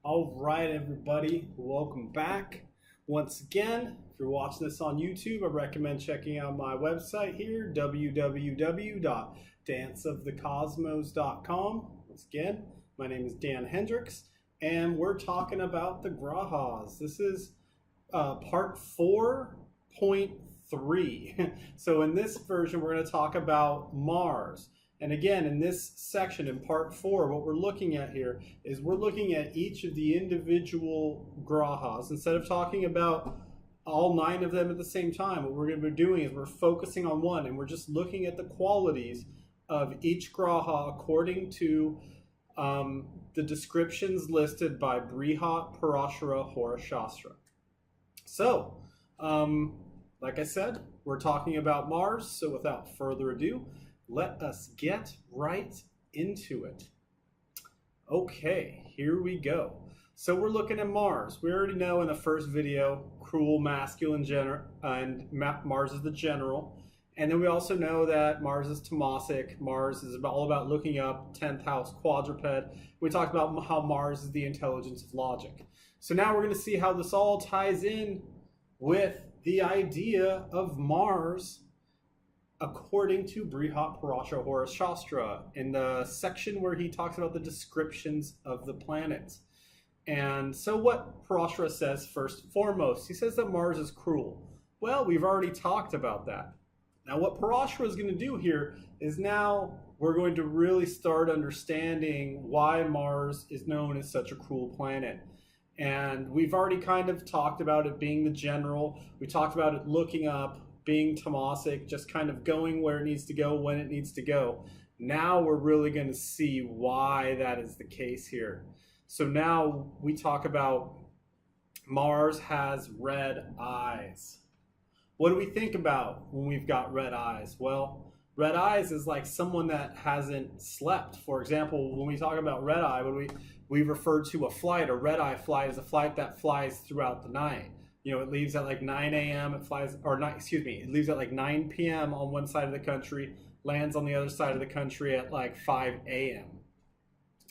All right, everybody, welcome back. Once again, if you're watching this on YouTube, I recommend checking out my website here, www.danceofthecosmos.com. Once again, my name is Dan Hendricks, and we're talking about the Grahas. This is part 4.3. So in this version, we're going to talk about Mars. And again, in this section, in part 4, what we're looking at here is we're looking at each of the individual Grahas. Instead of talking about all 9 of them at the same time, what we're going to be doing is we're focusing on one, and we're just looking at the qualities of each Graha according to the descriptions listed by Brihat Parashara Hora Shastra. So, like I said, we're talking about Mars, so without further ado, let us get right into it. Okay, here we go. So we're looking at Mars. We already know in the first video, cruel, masculine, and Mars is the general. And then we also know that Mars is Tamasic. Mars is all about looking up, 10th house quadruped. We talked about how Mars is the intelligence of logic. So now we're going to see how this all ties in with the idea of Mars according to Brihat Parashara Hora Shastra in the section where he talks about the descriptions of the planets. And so what Parashara says first and foremost, he says that Mars is cruel. Well, we've already talked about that. Now what Parashara is going to do here is now we're going to really start understanding why Mars is known as such a cruel planet. And we've already kind of talked about it being the general. We talked about it looking up, being Tamasic, just kind of going where it needs to go, when it needs to go. Now we're really going to see why that is the case here. So now we talk about Mars has red eyes. What do we think about when we've got red eyes? Well, red eyes is like someone that hasn't slept. For example, when we talk about red eye, when we refer to a flight, a red eye flight is a flight that flies throughout the night. You know, it leaves at like 9 a.m. It flies, or not, excuse me, it leaves at like 9 p.m. on one side of the country, lands on the other side of the country at like 5 a.m.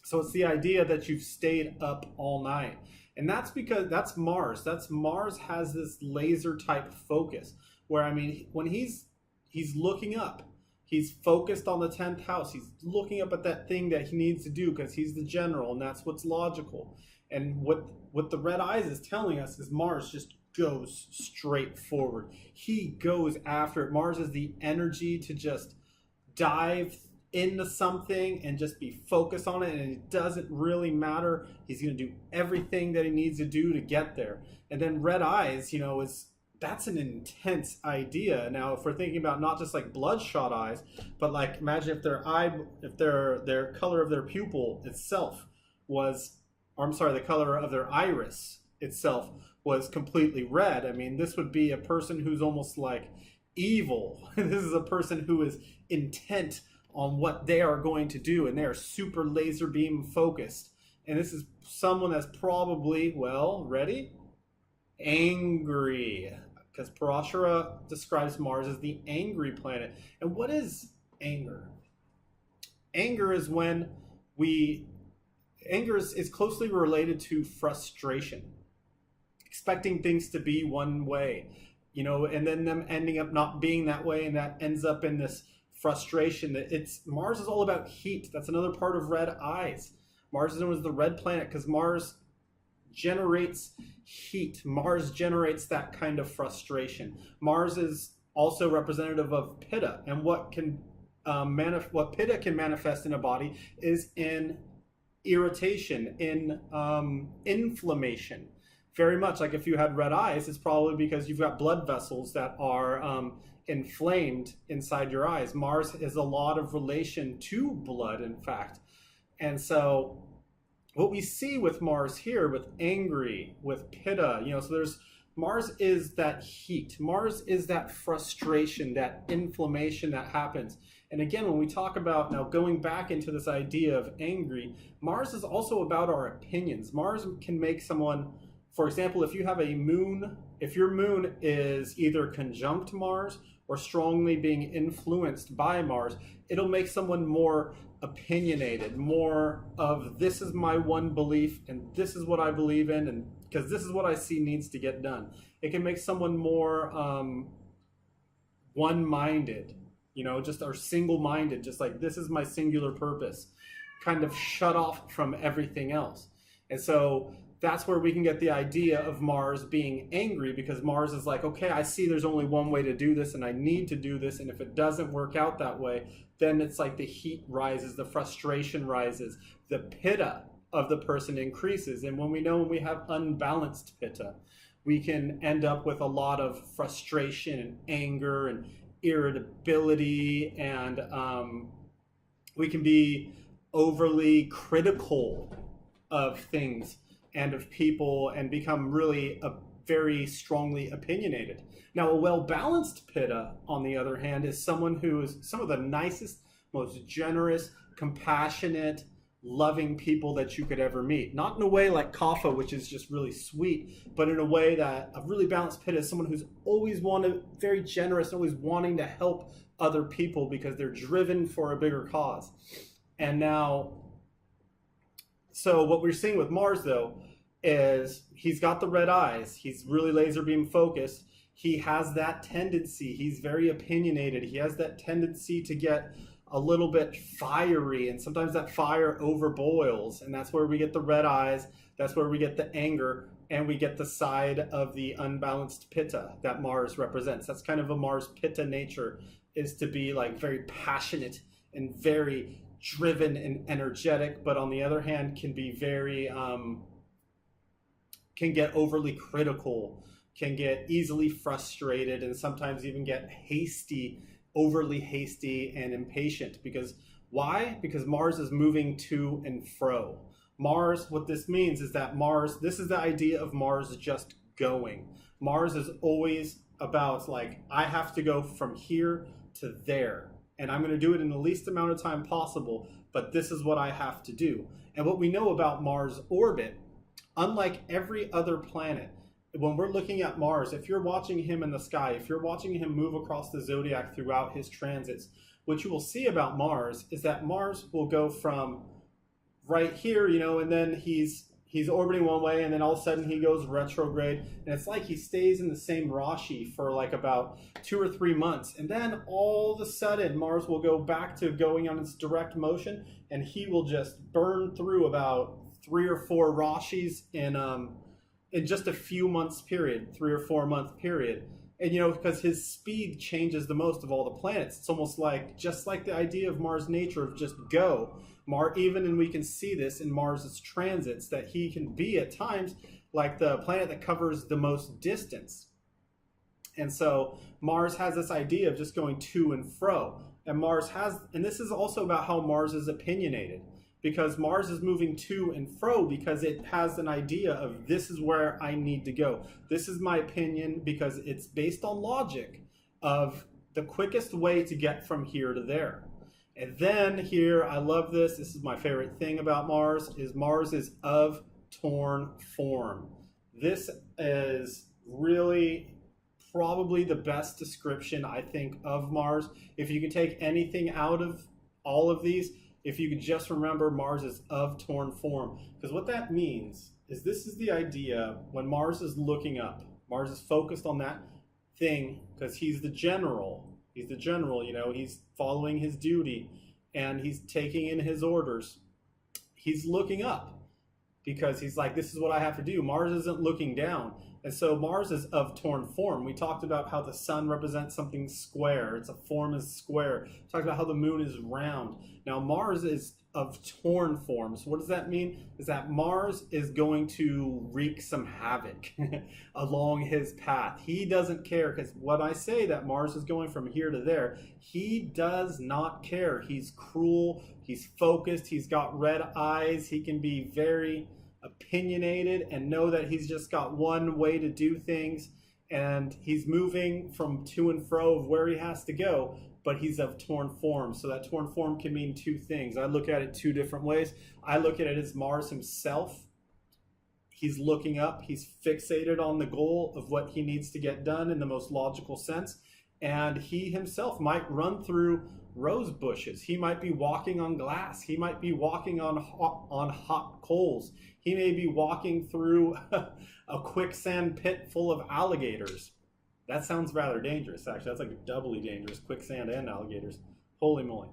So it's the idea that you've stayed up all night. And that's because that's Mars. Mars has this laser type focus where, I mean, when he's looking up, he's focused on the 10th house. He's looking up at that thing that he needs to do because he's the general, and that's what's logical. And what the red eyes is telling us is Mars just goes straight forward. He goes after it. Mars has the energy to just dive into something and just be focused on it, and it doesn't really matter. He's going to do everything that he needs to do to get there. And then red eyes, you know, that's an intense idea. Now, if we're thinking about not just like bloodshot eyes, but like imagine if their color of their pupil itself was, or I'm sorry, the color of their iris itself was completely red. I mean, this would be a person who's almost like evil. This is a person who is intent on what they are going to do, and they are super laser beam focused. And this is someone that's probably, well, ready? Angry. Because Parashara describes Mars as the angry planet. And what is anger? Anger is when anger is closely related to frustration. Expecting things to be one way, you know, and then them ending up not being that way, and that ends up in this frustration. Mars is all about heat. That's another part of red eyes. Mars is known as the red planet because Mars generates heat. Mars generates that kind of frustration. Mars is also representative of Pitta, and what Pitta can manifest in a body is in irritation, in inflammation. Very much like if you had red eyes, it's probably because you've got blood vessels that are inflamed inside your eyes. Mars is a lot of relation to blood, in fact. And so what we see with Mars here, with angry, with Pitta, you know, so Mars is that heat. Mars is that frustration, that inflammation that happens. And again, when we talk about now going back into this idea of angry, Mars is also about our opinions. Mars can make someone, for example, if you have a moon, if your moon is either conjunct Mars or strongly being influenced by Mars, it'll make someone more opinionated, more of this is my one belief and this is what I believe in, and because this is what I see needs to get done. It can make someone more one-minded, just or single-minded, just like this is my singular purpose, kind of shut off from everything else. And so that's where we can get the idea of Mars being angry, because Mars is like, okay, I see there's only one way to do this and I need to do this, and if it doesn't work out that way, then it's like the heat rises, the frustration rises, the pitta of the person increases. And when we have unbalanced pitta, we can end up with a lot of frustration and anger and irritability, and we can be overly critical of things and of people and become really very strongly opinionated. Now, a well-balanced pitta, on the other hand, is someone who is some of the nicest, most generous, compassionate, loving people that you could ever meet. Not in a way like Kapha, which is just really sweet, but in a way that a really balanced pitta is someone who's always very generous, always wanting to help other people because they're driven for a bigger cause. And now, so what we're seeing with Mars, though, is he's got the red eyes. He's really laser beam focused. He has that tendency. He's very opinionated. He has that tendency to get a little bit fiery, and sometimes that fire overboils, and that's where we get the red eyes. That's where we get the anger, and we get the side of the unbalanced pitta that Mars represents. That's kind of a Mars pitta nature, is to be like very passionate and very driven and energetic, but on the other hand can be very can get overly critical, can get easily frustrated, and sometimes even get hasty, overly hasty and impatient. Because why? Because Mars is moving to and fro. Mars, what this means is that Mars, this is the idea of Mars just going. Mars is always about like, I have to go from here to there, and I'm going to do it in the least amount of time possible, but this is what I have to do. And what we know about Mars' orbit, unlike every other planet, when we're looking at Mars, if you're watching him in the sky, if you're watching him move across the zodiac throughout his transits, what you will see about Mars is that Mars will go from right here, and then he's orbiting one way, and then all of a sudden he goes retrograde, and it's like he stays in the same Rashi for like about 2 or 3 months, and then all of a sudden Mars will go back to going on its direct motion, and he will just burn through about 3 or 4 Rashis in just a few months period, 3 or 4 month period. And because his speed changes the most of all the planets, it's almost like, just like the idea of Mars' nature of just go. And we can see this in Mars' transits, that he can be at times like the planet that covers the most distance. And so Mars has this idea of just going to and fro. And this is also about how Mars is opinionated, because Mars is moving to and fro because it has an idea of, this is where I need to go. This is my opinion, because it's based on logic of the quickest way to get from here to there. And then here, I love this. This is my favorite thing about Mars is of torn form. This is really probably the best description, I think, of Mars. If you can take anything out of all of these, if you could just remember Mars is of torn form. Because what that means is, this is the idea when Mars is looking up. Mars is focused on that thing because he's the general. He's the general, he's following his duty and he's taking in his orders. He's looking up because he's like, this is what I have to do. Mars isn't looking down. And so Mars is of torn form. We talked about how the sun represents something square. Its a form is square. We talked about how the moon is round. Now Mars is of torn form. So what does that mean? Is that Mars is going to wreak some havoc along his path. He doesn't care, because when I say that Mars is going from here to there, he does not care. He's cruel. He's focused. He's got red eyes. He can be very opinionated and know that he's just got one way to do things, and he's moving from to and fro of where he has to go, but he's of torn form. So that torn form can mean 2 things. I look at it 2 different ways. I look at it as Mars himself. He's looking up. He's fixated on the goal of what he needs to get done in the most logical sense, and he himself might run through rose bushes. He might be walking on glass. He might be walking on hot coals. He may be walking through a quicksand pit full of alligators. That sounds rather dangerous, actually. That's like doubly dangerous, quicksand and alligators. Holy moly.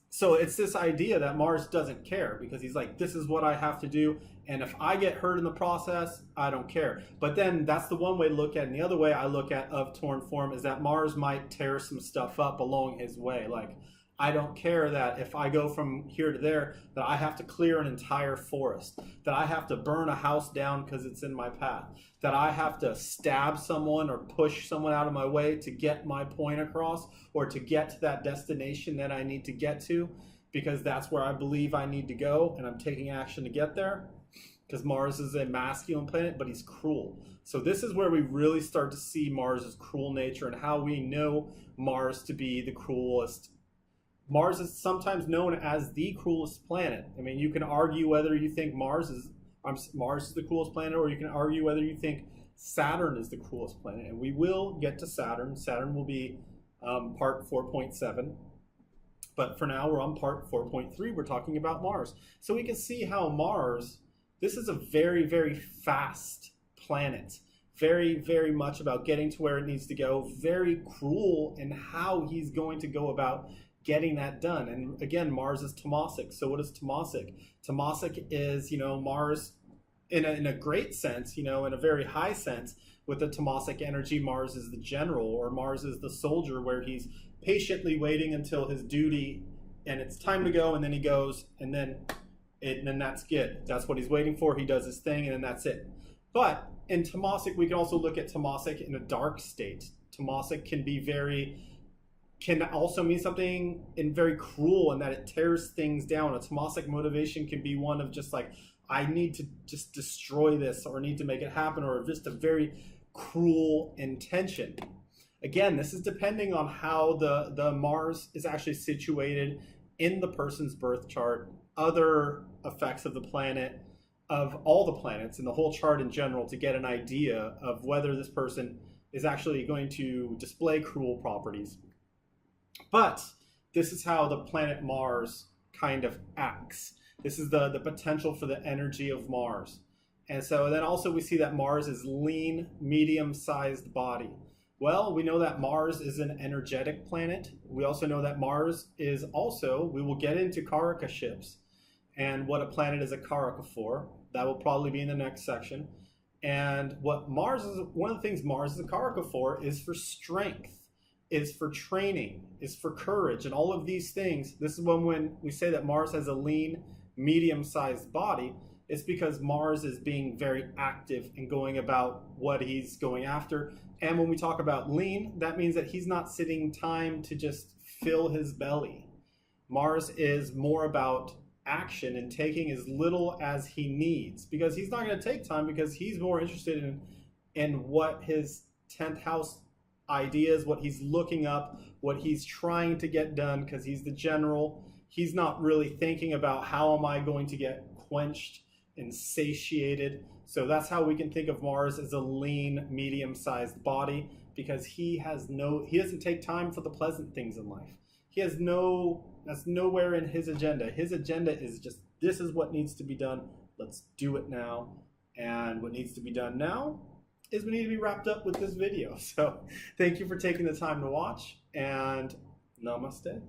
So it's this idea that Mars doesn't care, because he's like, this is what I have to do, and if I get hurt in the process, I don't care. But then that's the one way to look at it. And the other way I look at of torn form is that Mars might tear some stuff up along his way. Like, I don't care that if I go from here to there, that I have to clear an entire forest, that I have to burn a house down because it's in my path, that I have to stab someone or push someone out of my way to get my point across, or to get to that destination that I need to get to, because that's where I believe I need to go, and I'm taking action to get there. Because Mars is a masculine planet, but he's cruel. So this is where we really start to see Mars's cruel nature and how we know Mars to be the cruelest. Mars is sometimes known as the cruelest planet. I mean, you can argue whether you think Mars is the cruelest planet, or you can argue whether you think Saturn is the cruelest planet. And we will get to Saturn. Saturn will be part 4.7. But for now, we're on part 4.3. We're talking about Mars. So we can see how Mars, this is a very, very fast planet. Very, very much about getting to where it needs to go. Very cruel in how he's going to go about getting that done. And again, Mars is Tamasic. So what is Tamasic? Tamasic is, Mars in a great sense, in a very high sense. With the Tamasic energy, Mars is the general, or Mars is the soldier, where he's patiently waiting until his duty and it's time to go, and then he goes, and then that's it. That's what he's waiting for. He does his thing, and then that's it. But in Tamasic, we can also look at Tamasic in a dark state. Tamasic can also mean something in very cruel, in that it tears things down. A Tamasic motivation can be one of just like, I need to just destroy this, or need to make it happen, or just a very cruel intention. Again, this is depending on how the Mars is actually situated in the person's birth chart, other effects of the planet, of all the planets, and the whole chart in general, to get an idea of whether this person is actually going to display cruel properties. But this is how the planet Mars kind of acts. This is the potential for the energy of Mars. And so then also we see that Mars is lean, medium-sized body. Well, we know that Mars is an energetic planet. We also know that Mars is also, we will get into Karaka ships and what a planet is a Karaka for. That will probably be in the next section. And what Mars is, one of the things Mars is a Karaka for is for strength, is for training, is for courage, and all of these things. This is when we say that Mars has a lean, medium-sized body. It's because Mars is being very active and going about what he's going after. And when we talk about lean, that means that he's not sitting time to just fill his belly. Mars is more about action and taking as little as he needs, because he's not going to take time, because he's more interested in what his 10th house ideas, what he's looking up, what he's trying to get done, because he's the general. He's not really thinking about how am I going to get quenched and satiated. So that's how we can think of Mars as a lean, medium-sized body, because he doesn't take time for the pleasant things in life. That's nowhere in his agenda. His agenda is just, this is what needs to be done. Let's do it now. And what needs to be done now is we need to be wrapped up with this video. So thank you for taking the time to watch, and namaste.